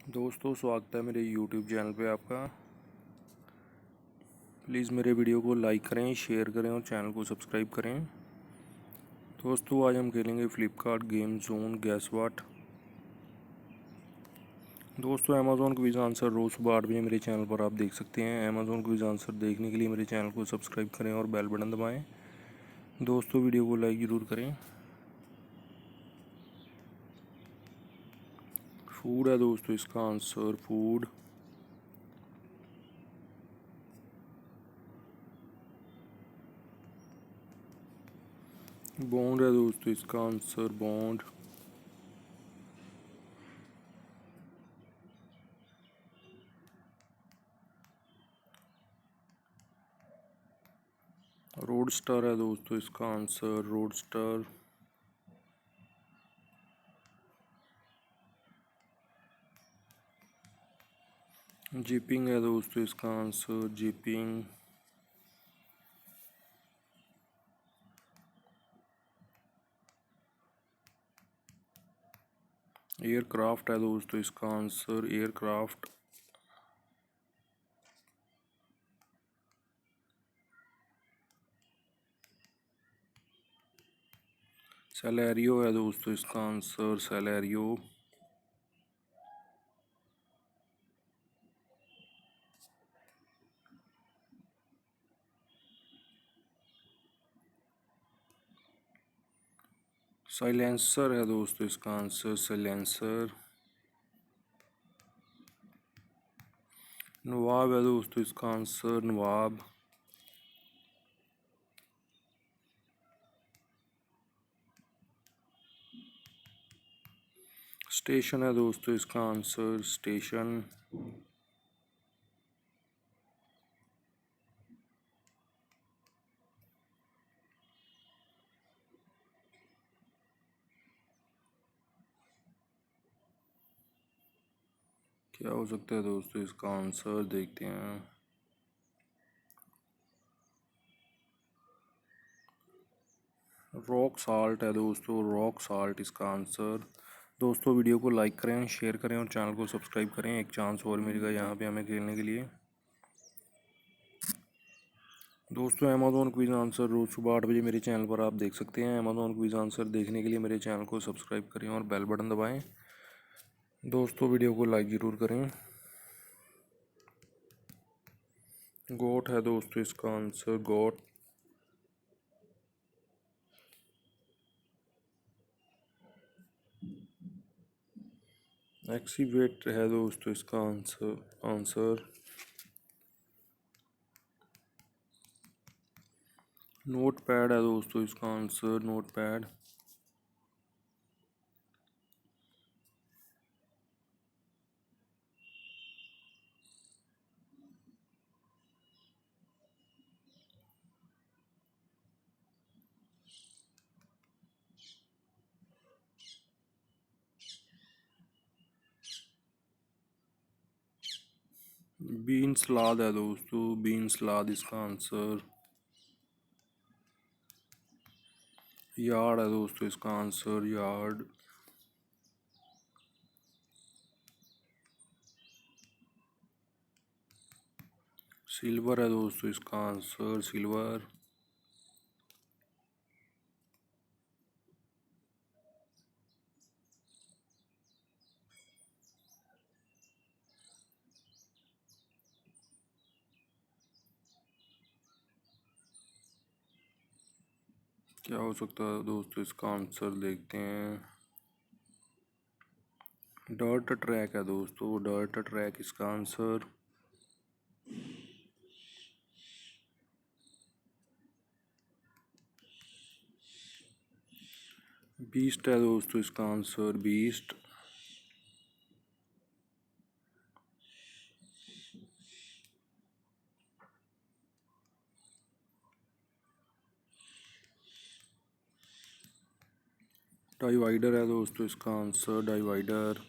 दोस्तों, स्वागत है मेरे YouTube चैनल पे आपका। प्लीज़ मेरे वीडियो को लाइक करें, शेयर करें और चैनल को सब्सक्राइब करें। दोस्तों, आज हम खेलेंगे Flipkart game zone gas what. दोस्तों, अमेज़ॉन क्विज आंसर रोज़ सुबह 8 बजे मेरे चैनल पर आप देख सकते हैं। अमेज़ॉन क्विज आंसर देखने के लिए मेरे चैनल को सब्सक्राइब करें और बेल बटन दबाएँ। दोस्तों, वीडियो को लाइक ज़रूर करें। फूड है दोस्तों इसका आंसर, फूड। बॉन्ड है दोस्तों इसका आंसर, बॉन्ड। रोड स्टार है दोस्तों इसका आंसर, रोड स्टार। जिपिंग है दोस्तों इसका आंसर, जिपिंग। एयरक्राफ्ट है दोस्तों इसका आंसर, एयरक्राफ्ट। सैलेरियो है दोस्तों इसका आंसर, सैलेरियो। साइलेंसर है दोस्तों इसका आंसर, साइलेंसर। नवाब है दोस्तों इसका आंसर, नवाब। स्टेशन है दोस्तों इसका आंसर, स्टेशन। क्या हो सकता है दोस्तों इसका आंसर, देखते हैं। रॉक साल्ट है दोस्तों, रॉक साल्ट इसका आंसर। दोस्तों, वीडियो को लाइक करें, शेयर करें और चैनल को सब्सक्राइब करें। एक चांस और मिलेगा यहाँ पे हमें खेलने के लिए। दोस्तों, अमेज़ॉन क्विज आंसर रोज़ सुबह 8 बजे मेरे चैनल पर आप देख सकते हैं। अमेज़ॉन क्विज आंसर देखने के लिए मेरे चैनल को सब्सक्राइब करें और बेल बटन दबाएं। दोस्तों, वीडियो को लाइक ज़रूर करें। गोट है दोस्तों इसका आंसर, गोट। एक्सीवेट है दोस्तों इसका आंसर। नोट पैड है दोस्तों इसका आंसर, नोट पैड। बीन सलाद है दोस्तों, बीन सलाद इसका आंसर। यार्ड है दोस्तों इसका आंसर, यार्ड। सिल्वर है दोस्तों इसका आंसर, सिल्वर। क्या हो सकता है दोस्तों इसका आंसर, देखते हैं। डर्ट ट्रैक है दोस्तों, डर्ट ट्रैक इसका आंसर। बीस्ट है दोस्तों इसका आंसर, बीस्ट। डिवाइडर है दोस्तों इसका आंसर, डिवाइडर।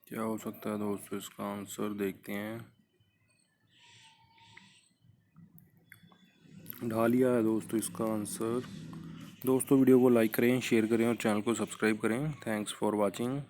क्या हो सकता है दोस्तों इसका आंसर, देखते हैं। ढालिया है दोस्तों इसका आंसर। दोस्तों वीडियो को लाइक करें, शेयर करें और चैनल को सब्सक्राइब करें। Thanks for watching.